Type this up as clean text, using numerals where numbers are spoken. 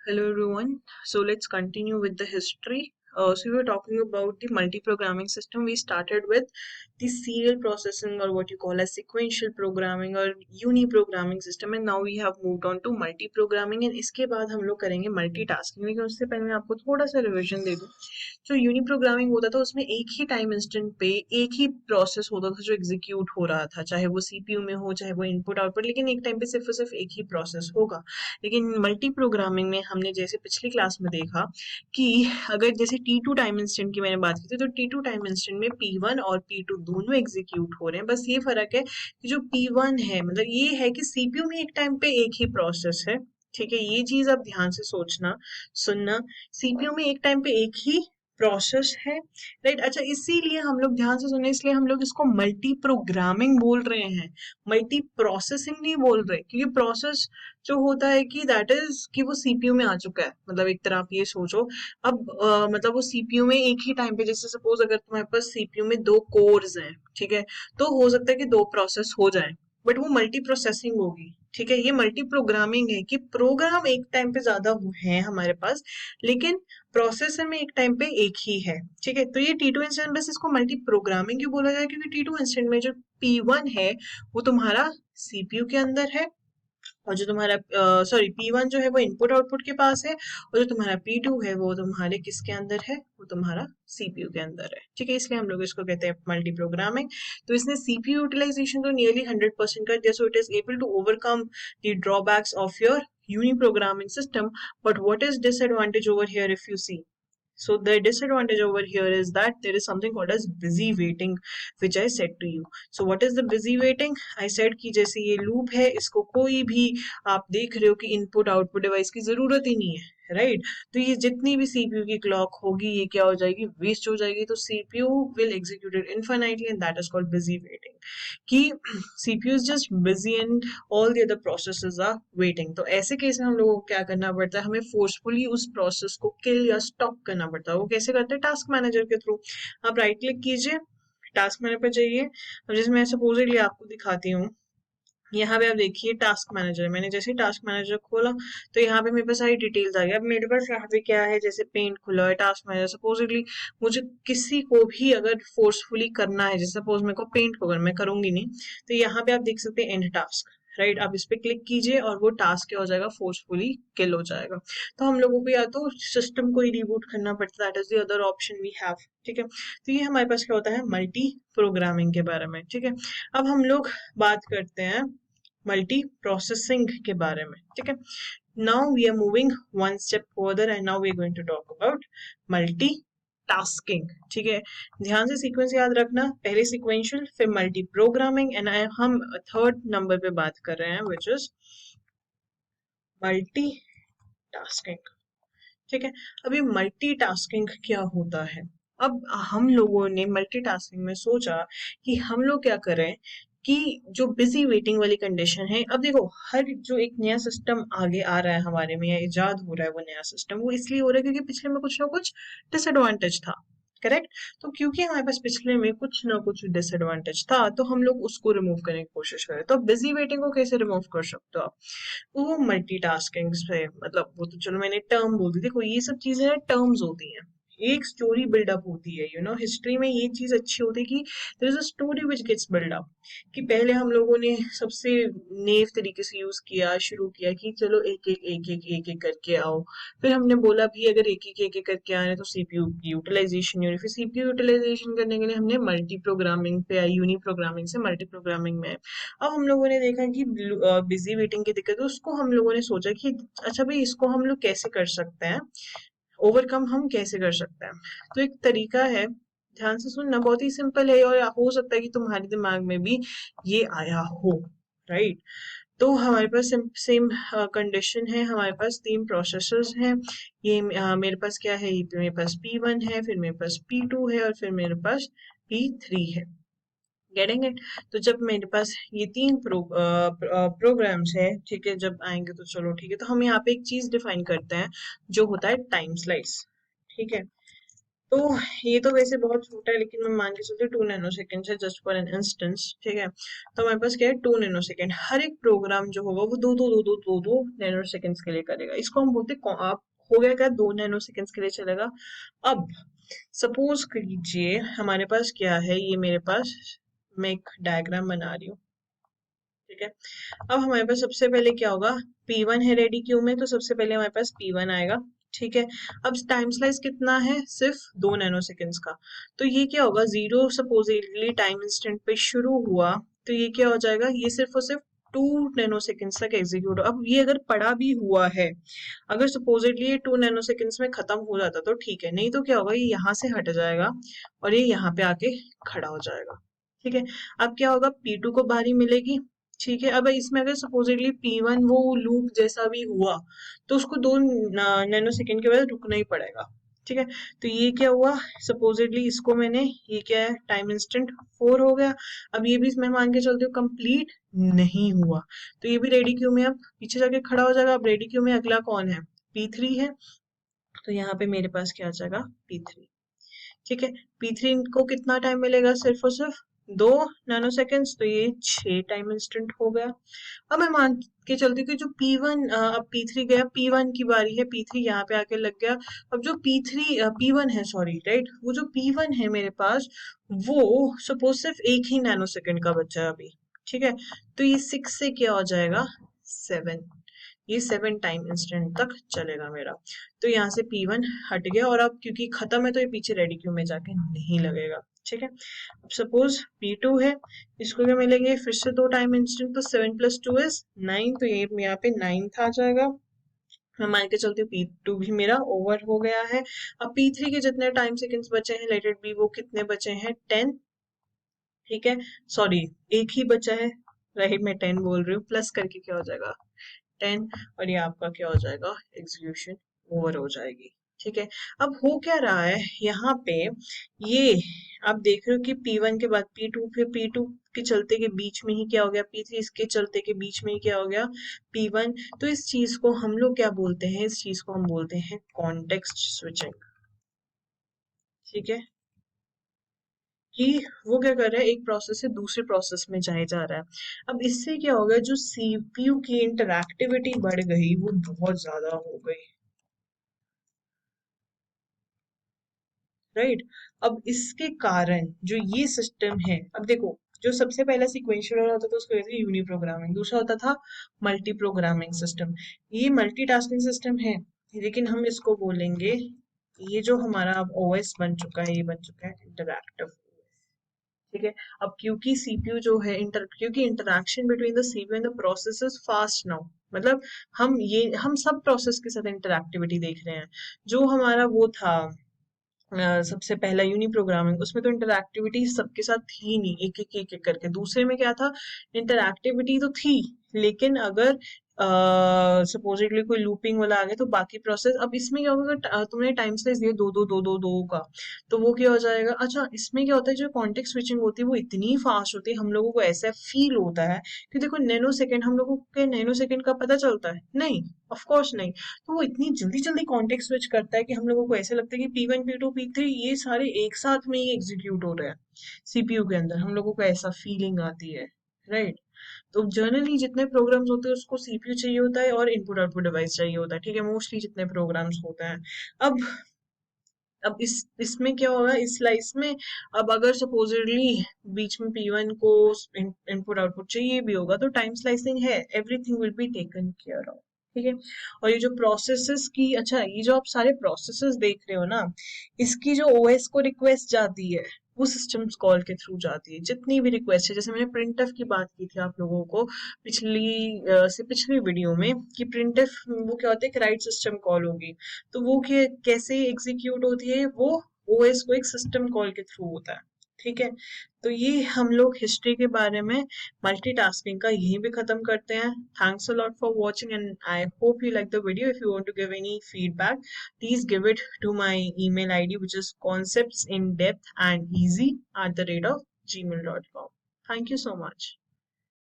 Hello everyone. So let's continue with the history. So we were talking about the multi-programming system. We started with the serial processing or what you call as sequential programming or uni-programming system, and now we have moved on to multi-programming. And इसके बाद हम लोग करेंगे multitasking. लेकिन उससे पहले मैं आपको थोड़ा सा रिविजन दे दूं. जो यूनी प्रोग्रामिंग होता था उसमें एक ही टाइम इंस्टेंट पे एक ही प्रोसेस होता था जो एग्जीक्यूट हो रहा था, चाहे वो सीपीयू में हो चाहे वो इनपुट आउटपुट, लेकिन एक टाइम पे सिर्फ और सिर्फ एक ही प्रोसेस होगा. लेकिन मल्टी प्रोग्रामिंग में हमने जैसे पिछली क्लास में देखा कि अगर जैसे T2 टाइम इंस्टेंट की मैंने बात की थी, तो T2 टाइम इंस्टेंट में P1 और P2 दोनों एग्जीक्यूट हो रहे हैं. बस ये फर्क है कि जो P1 है मतलब ये है कि सीपीयू में एक टाइम पे एक ही प्रोसेस है. ठीक है, ये चीज आप ध्यान से सोचना सुनना. सीपीयू में एक टाइम पे एक ही प्रोसेस है, राइट. अच्छा, इसीलिए हम लोग ध्यान से सुने, इसलिए हम लोग इसको मल्टी प्रोग्रामिंग बोल रहे हैं, मल्टी प्रोसेसिंग नहीं बोल रहे. क्योंकि प्रोसेस जो होता है कि दैट इज कि वो सीपीयू में आ चुका है. मतलब एक तरह आप ये सोचो, अब मतलब वो सीपीयू में एक ही टाइम पे, जैसे सपोज अगर तुम्हारे पास सीपीयू में दो कोर्स हैं, ठीक है, तो हो सकता है कि दो प्रोसेस हो जाए, बट वो मल्टी प्रोसेसिंग होगी. ठीक है, ये मल्टी प्रोग्रामिंग है कि प्रोग्राम एक टाइम पे ज्यादा है हमारे पास, लेकिन प्रोसेसर में एक टाइम पे एक ही है. ठीक है, तो ये T2 इंस्टेंट, बस इसको मल्टी प्रोग्रामिंग क्यों बोला जाए, क्योंकि T2 इंस्टेंट में जो P1 है वो तुम्हारा सीपीयू के अंदर है, और जो तुम्हारा P1 जो है वो इनपुट आउटपुट के पास है, और जो तुम्हारा P2 है वो तुम्हारे किसके अंदर है, वो तुम्हारा सीपीयू के अंदर है. ठीक है, इसलिए हम लोग इसको कहते हैं मल्टी प्रोग्रामिंग. तो इसने सीपीयू यूटिलाइजेशन तो नियरली 100% कर दिया, so it is able to overcome the drawbacks of your uni programming system. But what is disadvantage over here if you see? So the disadvantage over here is that there is something called as busy waiting, which I said to you. So what is the busy waiting? I said कि जैसे ये loop है, इसको कोई भी आप देख रहे हो कि इनपुट आउटपुट डिवाइस की जरूरत ही नहीं है, राइट. तो ये जितनी भी सीपीयू की क्लॉक होगी ये क्या हो जाएगी, वेस्ट हो जाएगी. तो CPU will execute it infinitely, and that is called busy waiting. कि CPU is just busy and all the other processes are waiting. तो ऐसे केस में हम लोगों को क्या करना पड़ता है, हमें फोर्सफुली उस प्रोसेस को किल या स्टॉप करना पड़ता है. वो कैसे करते हैं, टास्क मैनेजर के थ्रू. आप राइट क्लिक कीजिए, टास्क मैनेजर पे जाइए. अब जैसे मैं सपोजली आपको दिखाती हूँ, यहाँ पे आप देखिए टास्क मैनेजर. मैंने जैसे टास्क मैनेजर खोला तो यहाँ पे मेरे पास सारी डिटेल्स आ गई. अब मेरे पास यहाँ पे क्या है, जैसे पेंट खुला है, टास्क मैनेजर. सपोजली मुझे किसी को भी अगर फोर्सफुली करना है, जैसे सपोज मेरे को पेंट को अगर मैं करूंगी नहीं, तो यहाँ पे आप देख सकते हैं एंड टास्क, राइट. आप इस पे क्लिक कीजिए और वो टास्क क्या हो जाएगा, फोर्सफुली किल हो जाएगा. तो हम लोगों को या तो सिस्टम को ही रिबूट करना पड़ता है, that is the other option we have. ठीक है, तो ये हमारे पास क्या होता है मल्टी प्रोग्रामिंग के बारे में. ठीक है, अब हम लोग बात करते हैं मल्टी प्रोसेसिंग के बारे में. ठीक है, now we are moving one step further and now we are going to talk about multitasking. ठीक है, ध्यान से सीक्वेंस याद रखना, पहले सीक्वेंशियल फिर मल्टी प्रोग्रामिंग, एंड हम थर्ड नंबर पे बात कर रहे हैं विच इज मल्टी टास्किंग. ठीक है, अभी मल्टीटास्किंग क्या होता है. अब हम लोगों ने मल्टीटास्किंग में सोचा कि हम लोग क्या करें कि जो बिजी वेटिंग वाली कंडीशन है, अब देखो हर जो एक नया सिस्टम आगे आ रहा है हमारे में या इजाद हो रहा है, वो नया सिस्टम वो इसलिए हो रहा है क्योंकि पिछले में कुछ ना कुछ डिसएडवांटेज था, करेक्ट. तो क्योंकि हमारे पास पिछले में कुछ ना कुछ डिसएडवांटेज था, तो हम लोग उसको रिमूव करने की कोशिश करें. तो बिजी वेटिंग को कैसे रिमूव कर सकते हो आप, वो मल्टीटास्किंग से मतलब वो तो चलो मैंने टर्म बोल दी. देखो ये सब चीजें टर्म्स होती हैं, एक स्टोरी बिल्डअप होती है. हिस्ट्री में ये चीज अच्छी होती है कि there is a story which gets build up. कि पहले हम लोगों ने सबसे नेव तरीके से यूज किया, शुरू किया कि चलो एक एक करके आओ. फिर हमने बोला भी अगर एक एक करके आए तो सीपीयू यूटिलाइजेशन यूनिट, फिर सीपीयू यूटिलाइजेशन करने के लिए हमने मल्टी प्रोग्रामिंग पे आई, यूनी प्रोग्रामिंग से मल्टी प्रोग्रामिंग में. अब हम लोगों ने देखा कि बिजी वेटिंग की दिक्कत है, उसको हम लोगों ने सोचा कि अच्छा भाई इसको हम लोग कैसे कर सकते हैं, ओवरकम हम कैसे कर सकते हैं. तो एक तरीका है, ध्यान से सुनना, बहुत ही सिंपल है, और हो सकता है कि तुम्हारे दिमाग में भी ये आया हो, राइट. तो हमारे पास सेम कंडीशन है, हमारे पास तीन प्रोसेसर्स हैं. ये मेरे पास क्या है, ये मेरे पास P1 है, फिर मेरे पास P2 है, और फिर मेरे पास P3 है. Getting it. तो जब मेरे पास ये तीन प्रोग्राम्स है, ठीक है, जब आएंगे तो चलो ठीक है. तो हम यहाँ पे एक चीज डिफाइन करते हैं जो होता है टाइम स्लाइस. ठीक है, तो ये तो वैसे बहुत छोटा है, लेकिन मैं मान के चलती हूँ 2 नैनो सेकेंड है, जस्ट फॉर एन इंस्टेंस, ठीक है। तो हमारे पास क्या है, 2 नैनो सेकेंड। हर एक प्रोग्राम जो होगा वो दो नैनो सेकेंड्स के लिए करेगा। इसको हम बोलते हैं आप हो गया क्या, 2 नैनो सेकेंड्स के लिए चलेगा। अब सपोज कीजिए हमारे पास क्या है, ये मेरे पास, मैं एक डायग्राम बना रही हूँ, ठीक है। अब हमारे पास सबसे पहले क्या होगा, P1 है रेडी क्यू में, तो सबसे पहले हमारे पास P1 आएगा, ठीक है। अब टाइम स्लाइस कितना है, सिर्फ 2 नैनो सेकेंड्स का। तो ये क्या होगा, जीरो सपोजिटली टाइम इंस्टेंट पे शुरू हुआ, तो ये क्या हो जाएगा, ये सिर्फ और सिर्फ 2 नैनो सेकेंड्स तक एग्जीक्यूट। अब ये अगर पड़ा भी हुआ है, अगर सपोजिटली ये 2 नैनो सेकेंड्स में खत्म हो जाता तो ठीक है, नहीं तो क्या होगा, ये यहाँ से हट जाएगा और ये यहाँ पे आके खड़ा हो जाएगा, ठीक है। अब क्या होगा, P2 को बारी मिलेगी, ठीक है। अब इसमें अगर सपोजिटली P1 वो लूप जैसा भी हुआ, तो उसको 2 नैनो सेकेंड के बाद रुकना ही पड़ेगा, ठीक है। तो ये क्या हुआ, सपोजिटली इसको मैंने, ये क्या है, टाइम इंस्टेंट 4 हो गया। अब ये भी मैं मान के चलती हूँ कंप्लीट नहीं हुआ, तो ये भी रेडी क्यू में अब पीछे जाके खड़ा हो जाएगा। अब रेडी क्यू में अगला कौन है, P3 है, तो यहाँ पे मेरे पास क्या आ जाएगा, P3, ठीक है। P3 को कितना टाइम मिलेगा, सिर्फ और सिर्फ 2 नैनो सेकेंड्स, तो ये 6 टाइम इंस्टेंट हो गया। अब मैं मान के चलती हूँ कि जो P1, अब P3 गया, P1 की बारी है, P3 यहाँ पे आके लग गया। अब जो P1 है, सॉरी राइट, वो जो P1 है मेरे पास, वो सपोज सिर्फ 1 ही नैनो सेकेंड का बचा है अभी, ठीक है। तो ये 6 से क्या हो जाएगा, 7, ये 7 टाइम इंस्टेंट तक चलेगा मेरा। तो यहाँ से P1 हट गया, और अब क्योंकि खत्म है तो ये पीछे रेडी क्यू में जाके नहीं लगेगा, ठीक है। अब सपोज P2 है, इसको क्या मिलेंगे, फिर से 2 टाइम इंस्टेंट, तो 7 + 2 = 9, तो ये यहाँ पे 9 आ जाएगा। मैं मान के चलती हूँ P2 भी मेरा ओवर हो गया है। अब P3 के जितने टाइम सेकेंड्स बचे हैं, लेट इट बी, वो कितने बचे हैं, 10, ठीक है। सॉरी, एक ही बचा है, राइट, मैं 10 बोल रही हूँ, प्लस करके क्या हो जाएगा, 10, और ये आपका क्या हो जाएगा, एग्जीक्यूशन ओवर हो जाएगी, ठीक है। अब हो क्या रहा है यहाँ पे, ये आप देख रहे हो कि P1 के बाद P2, फिर P2 के चलते के बीच में ही क्या हो गया, P3, इसके चलते के बीच में ही क्या हो गया, P1। तो इस चीज को हम लोग क्या बोलते हैं, इस चीज को हम बोलते हैं कॉन्टेक्स्ट स्विचिंग, ठीक है। कि वो क्या कर रहा है, एक प्रोसेस से दूसरे प्रोसेस में जाए जा रहा है। अब इससे क्या होगा, जो सीपीयू की इंटरएक्टिविटी बढ़ गई, वो बहुत ज्यादा हो गई, राइट। अब इसके कारण जो ये सिस्टम है, अब देखो, जो सबसे पहला सिक्वेंशियल होता था उसको कहते हैं यूनी प्रोग्रामिंग, दूसरा होता था मल्टी प्रोग्रामिंग सिस्टम। ये मल्टीटास्किंग सिस्टम है, लेकिन हम इसको बोलेंगे, ये जो हमारा अब ओएस बन चुका है, ये बन चुका है इंटरएक्टिव, ठीक है। अब क्योंकि सीपीयू जो है, क्योंकि interaction between the CPU and the process is fast now, मतलब हम सब प्रोसेस के साथ इंटरएक्टिविटी देख रहे हैं। जो हमारा वो था, सबसे पहला यूनी प्रोग्रामिंग, उसमें तो इंटरएक्टिविटी सबके साथ थी नहीं, एक एक करके। दूसरे में क्या था, इंटरएक्टिविटी तो थी, लेकिन अगर सपोजिटली कोई लूपिंग वाला आ गया तो बाकी प्रोसेस। अब इसमें क्या होगा, तुमने टाइम स्लाइस दिया दो का, तो वो क्या हो जाएगा। अच्छा, इसमें क्या होता है, जो कॉन्टेक्स्ट स्विचिंग होती है वो इतनी फास्ट होती है, हम लोगों को ऐसा फील होता है कि देखो नैनो सेकेंड, हम लोगों के नैनो सेकेंड का पता चलता है नहीं, ऑफ कोर्स नहीं। तो वो इतनी जल्दी जल्दी कॉन्टेक्स्ट स्विच करता है कि हम लोगों को ऐसे लगता है कि P1 P2 P3 ये सारे एक साथ में ही एग्जीक्यूट हो रहे हैं सीपीयू के अंदर, हम लोगों को ऐसा फीलिंग आती है, राइट। तो जनरली जितने प्रोग्राम्स होते हैं उसको सीपीयू चाहिए होता है और इनपुट आउटपुट डिवाइस चाहिए होता है, ठीक है, मोस्टली जितने प्रोग्राम्स होते हैं। अब अब इसमें क्या होगा, इस स्लाइस में, अब अगर सपोजिटली बीच में P1 को इनपुट आउटपुट चाहिए भी होगा, तो टाइम स्लाइसिंग है, everything will be taken care of, ठीक है। और ये जो प्रोसेसेस की, अच्छा, ये जो आप सारे प्रोसेसेस देख रहे हो ना, इसकी जो ओएस को रिक्वेस्ट जाती है, वो सिस्टम्स कॉल के थ्रू जाती है। जितनी भी रिक्वेस्ट है, जैसे मैंने प्रिंटफ की बात की थी आप लोगों को पिछली वीडियो में, कि प्रिंटफ वो क्या होता है, कि राइट सिस्टम कॉल होगी, तो वो कैसे एग्जीक्यूट होती है, वो ओएस को एक सिस्टम कॉल के थ्रू होता है, ठीक है। तो ये हम लोग हिस्ट्री के बारे में मल्टीटास्किंग का यहीं पे खत्म करते हैं। Thanks a lot for watching and I hope you like the video. If you want to give any feedback, please give it to my email ID, which is conceptsindepthandeasy@gmail.com. Thank you so much.